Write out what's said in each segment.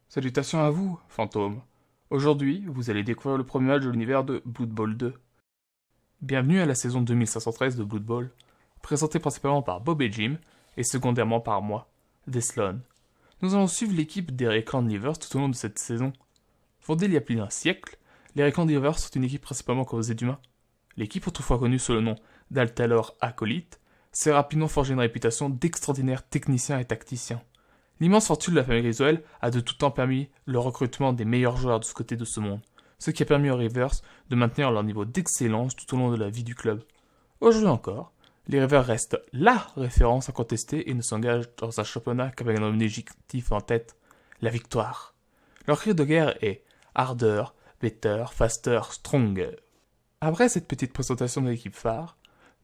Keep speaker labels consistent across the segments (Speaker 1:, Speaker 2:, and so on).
Speaker 1: Salutations à vous, fantômes. Aujourd'hui, vous allez découvrir le premier match de l'univers de Blood Bowl 2. Bienvenue à la saison 2513 de Blood Bowl, présentée principalement par Bob et Jim, et secondairement par moi, Deslon. Nous allons suivre l'équipe des Recland Livers tout au long de cette saison. Fondée il y a plus d'un siècle, les Recland Livers sont une équipe principalement composée d'humains. L'équipe, autrefois connue sous le nom d'Altalor Acolyte, s'est rapidement forgé une réputation d'extraordinaires techniciens et tacticiens. L'immense fortune de la famille Griswell a de tout temps permis le recrutement des meilleurs joueurs de ce côté de ce monde, ce qui a permis aux Rivers de maintenir leur niveau d'excellence tout au long de la vie du club. Aujourd'hui encore, les Rivers restent LA référence incontestée et ne s'engagent dans un championnat qu'avec un objectif en tête, la victoire. Leur cri de guerre est « Harder, Better, Faster, Stronger ». Après cette petite présentation de l'équipe phare,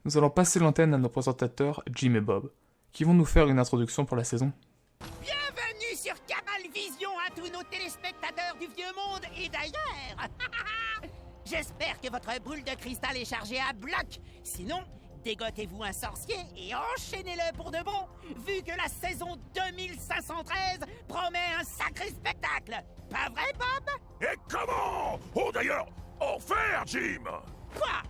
Speaker 1: nous allons passer l'antenne à nos présentateurs Jim et Bob, qui vont nous faire une introduction pour la saison.
Speaker 2: Bienvenue sur Cabal Vision à tous nos téléspectateurs du Vieux Monde et d'ailleurs. J'espère que votre boule de cristal est chargée à bloc. Sinon, dégotez-vous un sorcier et enchaînez-le pour de bon, vu que la saison 2513 promet un sacré spectacle. Pas vrai, Bob?
Speaker 3: Et comment? Oh d'ailleurs, enfer, Jim!
Speaker 2: Quoi?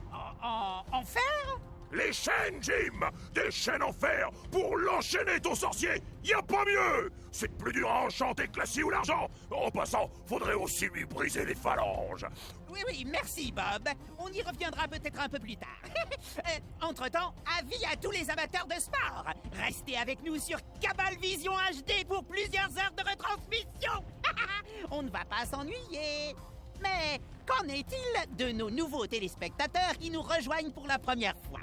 Speaker 2: Enfer?
Speaker 3: Les chaînes, Jim! Des chaînes en fer pour l'enchaîner, ton sorcier! Y a pas mieux! C'est plus dur à enchanter que l'acier ou l'argent! En passant, faudrait aussi lui briser les phalanges!
Speaker 2: Oui, merci, Bob. On y reviendra peut-être un peu plus tard. Entre-temps, avis à tous les amateurs de sport. Restez avec nous sur Cabal Vision HD pour plusieurs heures de retransmission. On ne va pas s'ennuyer. Mais qu'en est-il de nos nouveaux téléspectateurs qui nous rejoignent pour la première fois?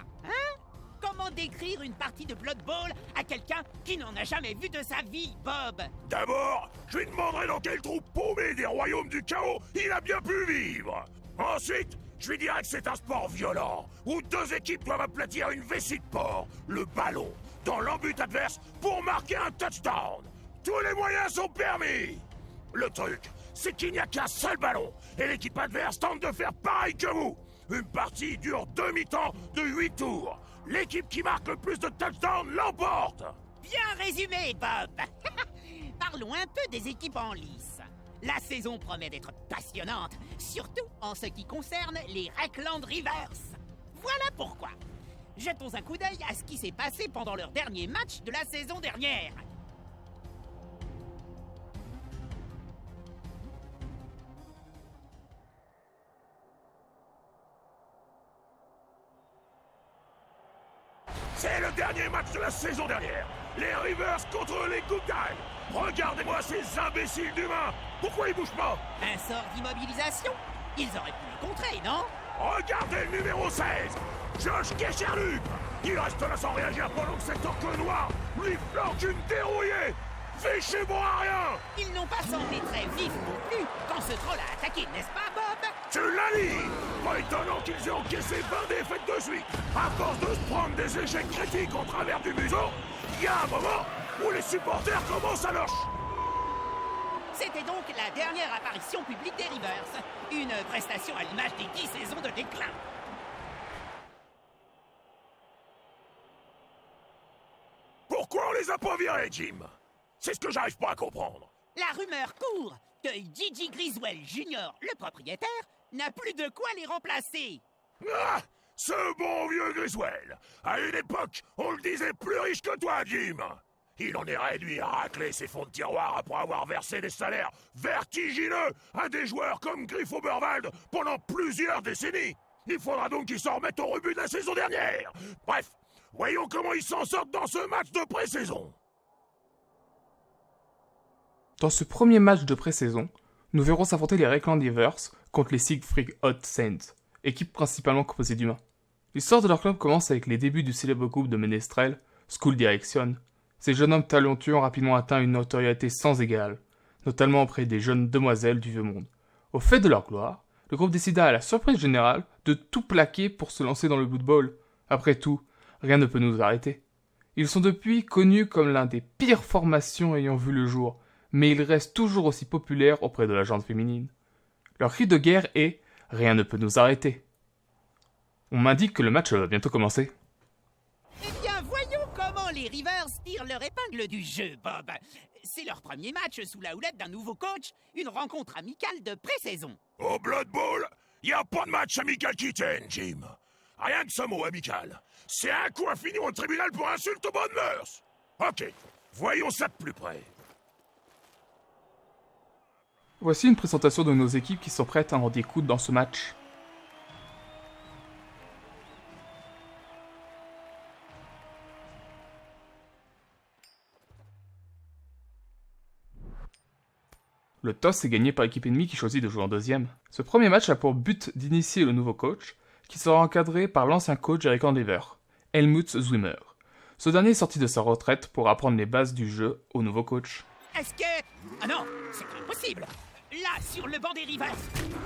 Speaker 2: Comment décrire une partie de Blood Bowl à quelqu'un qui n'en a jamais vu de sa vie, Bob?
Speaker 3: D'abord, je lui demanderai dans quel trou paumé des royaumes du chaos il a bien pu vivre. Ensuite, je lui dirai que c'est un sport violent, où deux équipes doivent aplatir une vessie de porc, le ballon, dans l'embut adverse pour marquer un touchdown. Tous les moyens sont permis. Le truc, c'est qu'il n'y a qu'un seul ballon, et l'équipe adverse tente de faire pareil que vous. Une partie dure 2 mi-temps de 8 tours. L'équipe qui marque le plus de touchdowns l'emporte.
Speaker 2: Bien résumé, Bob. Parlons un peu des équipes en lice. La saison promet d'être passionnante, surtout en ce qui concerne les Recland Rivers. Voilà pourquoi. Jetons un coup d'œil à ce qui s'est passé pendant leur dernier match de la saison dernière.
Speaker 3: C'est le dernier match de la saison dernière. Les Rivers contre les Good Guys. Regardez-moi ces imbéciles d'humains. Pourquoi ils bougent pas?
Speaker 2: Un sort d'immobilisation? Ils auraient pu le contrer, non?
Speaker 3: Regardez le numéro 16, Josh Kesherlup. Il reste là sans réagir pendant que cet orque noir lui flanque une dérouillée. Fichez bon à rien.
Speaker 2: Ils n'ont pas semblé très vifs non plus quand ce troll a attaqué, n'est-ce pas, Bob?
Speaker 3: Tu l'as dit. Pas étonnant qu'ils aient encaissé 20 défaites de suite. À force de se prendre des échecs critiques au travers du museau, il y a un moment où les supporters commencent à lâcher.
Speaker 2: C'était donc la dernière apparition publique des Rivers. Une prestation à l'image des 10 saisons de déclin.
Speaker 3: Pourquoi on les a pas virés, Jim? C'est ce que j'arrive pas à comprendre.
Speaker 2: La rumeur court que Gigi Griswell Jr., le propriétaire, n'a plus de quoi les remplacer.
Speaker 3: Ah! Ce bon vieux Griswell. À une époque, on le disait plus riche que toi, Jim. Il en est réduit à racler ses fonds de tiroir après avoir versé des salaires vertigineux à des joueurs comme Griff Oberwald pendant plusieurs décennies. Il faudra donc qu'ils s'en remettent au rebut de la saison dernière. Bref, voyons comment ils s'en sortent dans ce match de pré-saison.
Speaker 1: Dans ce premier match de pré-saison, nous verrons s'affronter les Recland Livers contre les Siegfried Hot Saints, équipe principalement composée d'humains. L'histoire de leur club commence avec les débuts du célèbre groupe de ménestrels, School Direction. Ces jeunes hommes talentueux ont rapidement atteint une notoriété sans égale, notamment auprès des jeunes demoiselles du vieux monde. Au fait de leur gloire, le groupe décida à la surprise générale de tout plaquer pour se lancer dans le Blood Bowl. Après tout, rien ne peut nous arrêter. Ils sont depuis connus comme l'un des pires formations ayant vu le jour, mais ils restent toujours aussi populaires auprès de la gente féminine. Leur cri de guerre est « Rien ne peut nous arrêter ». On m'indique que le match va bientôt commencer.
Speaker 2: Eh bien, voyons comment les Rivers tirent leur épingle du jeu, Bob. c'est leur premier match sous la houlette d'un nouveau coach, une rencontre amicale de pré-saison.
Speaker 3: Au Blood Bowl, y a pas de match amical qui tienne, Jim. Rien que ce mot amical. C'est un coup à finir au tribunal pour insulte aux bonnes mœurs. Ok, voyons ça de plus près.
Speaker 1: Voici une présentation de nos équipes qui sont prêtes à en découdre dans ce match. Le toss est gagné par l'équipe ennemie qui choisit de jouer en deuxième. Ce premier match a pour but d'initier le nouveau coach, qui sera encadré par l'ancien coach Eric Landlever, Helmut Zwimmer. Ce dernier est sorti de sa retraite pour apprendre les bases du jeu au nouveau coach.
Speaker 2: Est-ce que... Ah non, c'est impossible. Là, sur le banc des Rivers,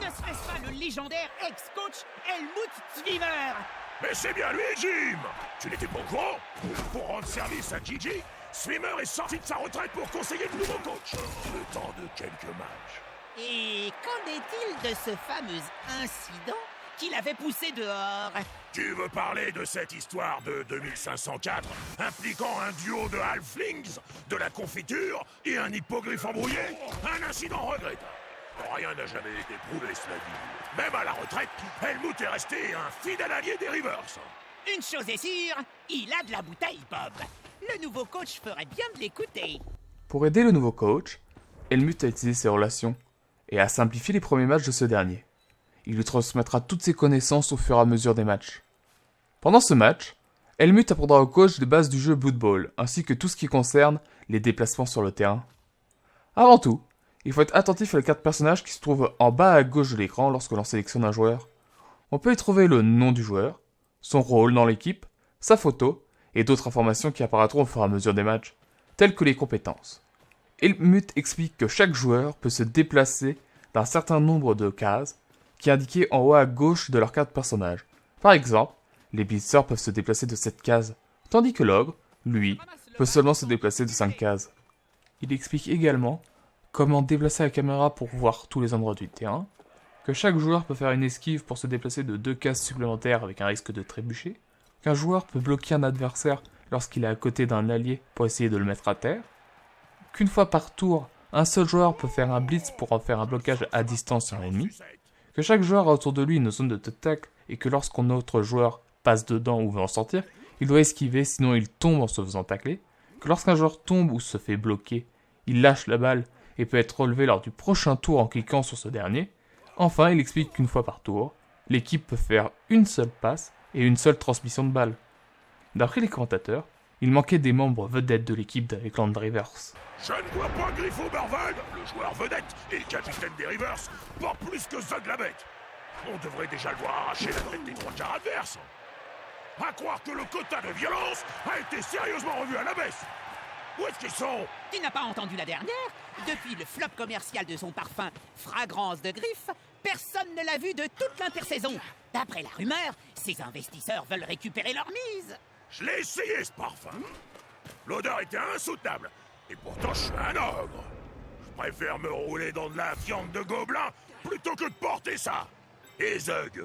Speaker 2: ne serait-ce pas le légendaire ex-coach Helmut Zwimmer?
Speaker 3: Mais c'est bien lui, Jim. Tu n'étais pas au courant? Pour rendre service à Gigi, Swimmer est sorti de sa retraite pour conseiller le nouveau coach. Le temps de quelques matchs.
Speaker 2: Et qu'en est-il de ce fameux incident qui l'avait poussé dehors?
Speaker 3: Tu veux parler de cette histoire de 2504 impliquant un duo de halflings, de la confiture et un hippogriffe embrouillé? Un incident regrettable. Rien n'a jamais été prouvé, cela dit. Même à la retraite, Helmut est resté un fidèle allié des Rivers.
Speaker 2: Une chose est sûre, il a de la bouteille, Bob. Le nouveau coach ferait bien de l'écouter.
Speaker 1: Pour aider le nouveau coach, Helmut a utilisé ses relations et a simplifié les premiers matchs de ce dernier. Il lui transmettra toutes ses connaissances au fur et à mesure des matchs. Pendant ce match, Helmut apprendra au coach les bases du jeu Blood Bowl, ainsi que tout ce qui concerne les déplacements sur le terrain. Avant tout, il faut être attentif à la carte personnage qui se trouve en bas à gauche de l'écran lorsque l'on sélectionne un joueur. On peut y trouver le nom du joueur, son rôle dans l'équipe, sa photo, et d'autres informations qui apparaîtront au fur et à mesure des matchs, telles que les compétences. Helmut explique que chaque joueur peut se déplacer d'un certain nombre de cases, qui est indiqué en haut à gauche de leur carte personnage. Par exemple, les blitzers peuvent se déplacer de 7 cases, tandis que l'ogre, lui, peut seulement se déplacer de 5 cases. Il explique également comment déplacer la caméra pour voir tous les endroits du terrain, que chaque joueur peut faire une esquive pour se déplacer de 2 cases supplémentaires avec un risque de trébucher, qu'un joueur peut bloquer un adversaire lorsqu'il est à côté d'un allié pour essayer de le mettre à terre, qu'une fois par tour, un seul joueur peut faire un blitz pour en faire un blocage à distance sur l'ennemi, que chaque joueur a autour de lui une zone de tacle et que lorsqu'un autre joueur passe dedans ou veut en sortir, il doit esquiver sinon il tombe en se faisant tacler, que lorsqu'un joueur tombe ou se fait bloquer, il lâche la balle et peut être relevé lors du prochain tour en cliquant sur ce dernier. Enfin, il explique qu'une fois par tour, l'équipe peut faire une seule passe et une seule transmission de balle. D'après les commentateurs, il manquait des membres vedettes de l'équipe d'avec Land Rivers.
Speaker 3: Je ne vois pas Griffo Barvad, le joueur vedette et le capitaine des Rivers, pas plus que Zod la bête. On devrait déjà le voir arracher la tête des 3/4 adverses. À croire que le quota de violence a été sérieusement revu à la baisse. Où est-ce qu'ils sont?
Speaker 2: Tu n'as pas entendu la dernière? Depuis le flop commercial de son parfum Fragrance de Griffe, personne ne l'a vu de toute l'intersaison. D'après la rumeur, ses investisseurs veulent récupérer leur mise.
Speaker 3: Je l'ai essayé, ce parfum. L'odeur était insoutenable. Et pourtant, je suis un ogre. Je préfère me rouler dans de la viande de gobelin plutôt que de porter ça. Et Zug,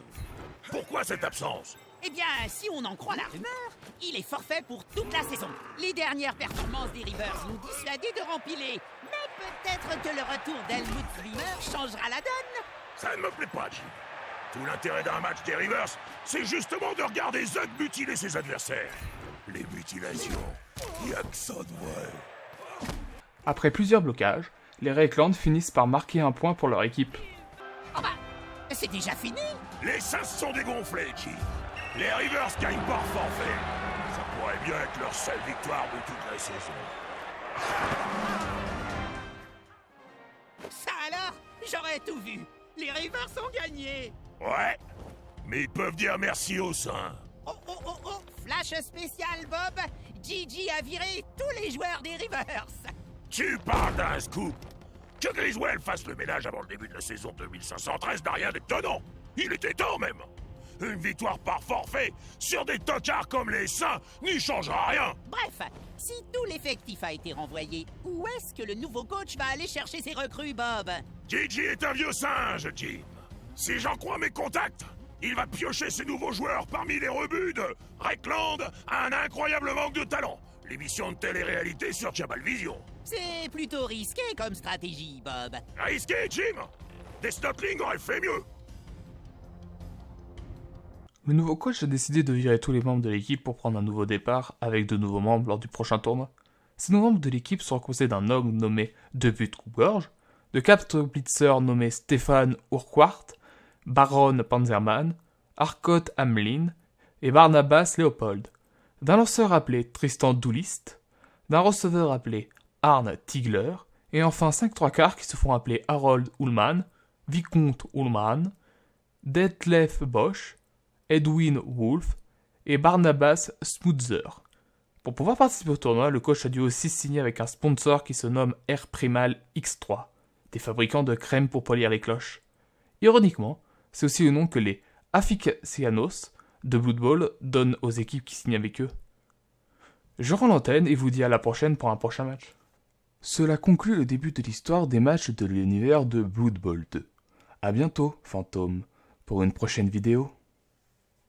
Speaker 3: pourquoi cette absence?
Speaker 2: Eh bien, si on en croit la rumeur, il est forfait pour toute la saison. Les dernières performances des Rivers nous dissuadaient de rempiler. Mais peut-être que le retour d'Helmut Zwimmer changera la donne.
Speaker 3: Ça ne me plaît pas, Jim. Tout l'intérêt d'un match des Rivers, c'est justement de regarder Zug mutiler ses adversaires. Les mutilations, y a que ça de vrai.
Speaker 1: Après plusieurs blocages, les Reikland finissent par marquer un point pour leur équipe.
Speaker 2: Oh bah, c'est déjà fini.
Speaker 3: Les seins sont dégonflés, Jim. Les Rivers gagnent par forfait. Ça pourrait bien être leur seule victoire de toute la saison.
Speaker 2: Ça alors, j'aurais tout vu. Les Rivers ont gagné.
Speaker 3: Ouais, mais ils peuvent dire merci au sein.
Speaker 2: Oh, oh, oh, oh, flash spécial, Bob. Gigi a viré tous les joueurs des Rivers.
Speaker 3: Tu parles d'un scoop. Que Griswell fasse le ménage avant le début de la saison 2513 n'a rien d'étonnant. Il était temps même. Une victoire par forfait sur des tocards comme les Saints n'y changera rien.
Speaker 2: Bref, si tout l'effectif a été renvoyé, où est-ce que le nouveau coach va aller chercher ses recrues, Bob?
Speaker 3: Gigi est un vieux singe, Jim. Si j'en crois mes contacts, il va piocher ses nouveaux joueurs parmi les rebuts de Reikland, un incroyable manque de talent. l'émission de télé-réalité sur Cabalvision.
Speaker 2: C'est plutôt risqué comme stratégie, Bob.
Speaker 3: Risqué, Jim? Des Snotling auraient fait mieux.
Speaker 1: Le nouveau coach a décidé de virer tous les membres de l'équipe pour prendre un nouveau départ avec de nouveaux membres lors du prochain tournoi. Ces nouveaux membres de l'équipe sont composés d'un homme nommé Debut Coupe-Gorge, de 4 blitzers nommés Stéphane Urquhart, Baron Panzerman, Arcot Hamlin et Barnabas Leopold, d'un lanceur appelé Tristan Doulist, d'un receveur appelé Arne Tigler, et enfin 5 3/4 qui se font appeler Harold Ullmann, Vicomte Ullmann, Detlef Bosch, Edwin Wolf et Barnabas Smootzer. Pour pouvoir participer au tournoi, le coach a dû aussi signer avec un sponsor qui se nomme Air Primal X3, des fabricants de crème pour polir les cloches. Ironiquement, c'est aussi le nom que les aficionados de Blood Bowl donnent aux équipes qui signent avec eux. Je rends l'antenne et vous dis à la prochaine pour un prochain match. Cela conclut le début de l'histoire des matchs de l'univers de Blood Bowl 2. A bientôt, fantôme, pour une prochaine vidéo.